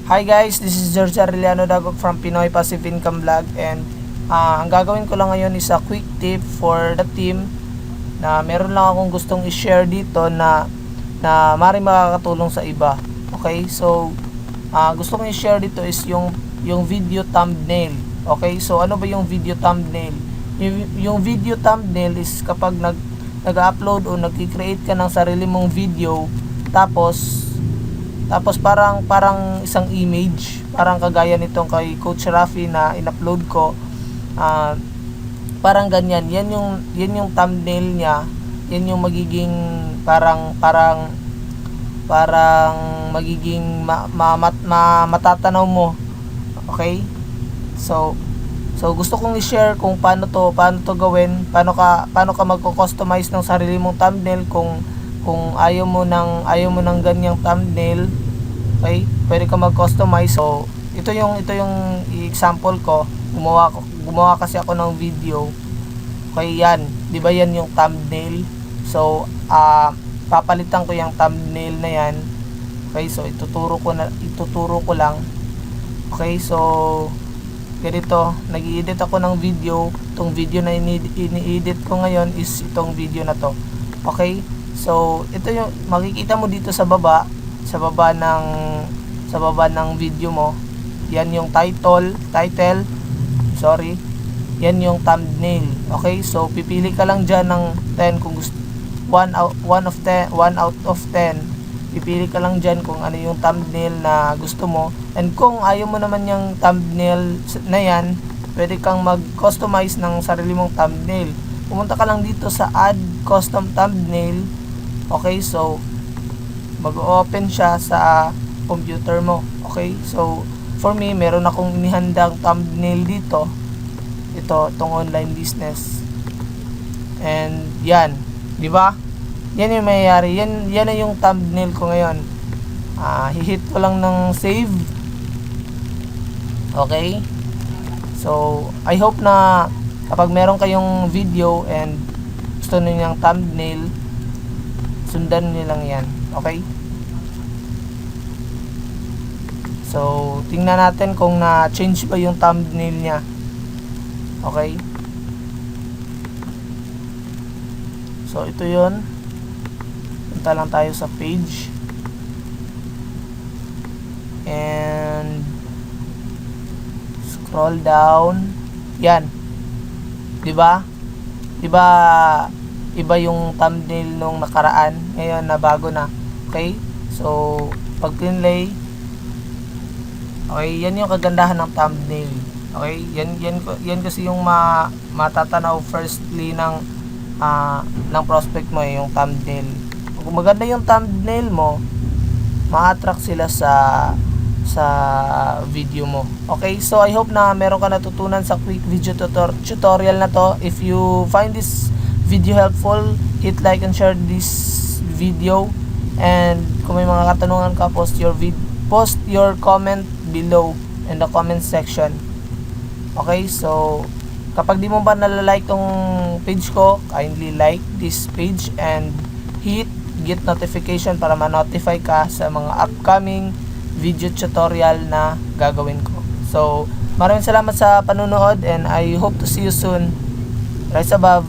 Hi guys, this is George Arellano Dagog from Pinoy Passive Income Vlog, and ang gagawin ko lang ngayon is a quick tip for the team na meron lang akong gustong i-share dito na maaaring makakatulong sa iba. Okay, so gusto kong i-share dito is yung video thumbnail. Okay, so ano ba yung video thumbnail? Yung video thumbnail is kapag nag-upload o nag-create ka ng sarili mong video, tapos parang isang image, parang kagaya nitong kay Coach Rafi na in-upload ko, parang ganyan. Yan yung thumbnail niya. Yan yung magiging parang magiging matatanaw mo. Okay? So gusto kong i-share kung paano to gawin, paano ka magko-customize ng sarili mong thumbnail kung ayaw mo ng ganyang thumbnail. Okay, pwede ka mag-customize. So ito yung example ko. Gumawa kasi ako ng video. Okay, yan, 'di ba yan yung thumbnail? So papalitan ko yung thumbnail na yan. Okay, so ituturo ko lang. Okay, so ganito, nag-i-edit ako ng video. Itong video na ini-edit ko ngayon is itong video na to. Okay? So, ito yung makikita mo dito sa baba ng video mo. Yan yung title. Yan yung thumbnail. Okay? So, pipili ka lang diyan ng 10 kung gusto 1 out of 10. Pipili ka lang diyan kung ano yung thumbnail na gusto mo. And kung ayaw mo naman yung thumbnail na yan, pwede kang mag-customize ng sarili mong thumbnail. Pumunta ka lang dito sa add custom thumbnail. Okay, so mag-open siya sa computer mo. Okay, so for me, meron akong inihandang thumbnail dito. Itong online business. And yan, di ba? Yan yung mayayari. Yan na yung thumbnail ko ngayon. Hihit ko lang ng save. Okay? So, I hope na kapag meron kayong video and gusto niyo yung thumbnail, sundan niyo lang yan. Okay? So, tingnan natin kung na-change ba yung thumbnail niya. Okay? So, ito yun. Punta lang tayo sa page. And scroll down. Yan. 'Di ba? 'Di ba iba yung thumbnail nung nakaraan, ngayon na bago na. Okay? So, pag pinlay, okay, yan yung kagandahan ng thumbnail. Okay? Yan kasi yung matatanaw firstly ng prospect mo, yung thumbnail. Kung maganda yung thumbnail mo, ma-attract sila sa video mo. Okay, so I hope na meron ka natutunan sa quick video tutorial na to. If you find this video helpful, hit like and share this video. And kung may mga katanungan ka, post your comment below in the comment section. Okay, so kapag di mo ba nalalike tong page ko, kindly like this page and hit get notification para ma-notify ka sa mga upcoming video tutorial na gagawin ko. So, maraming salamat sa panunood and I hope to see you soon. Rise above.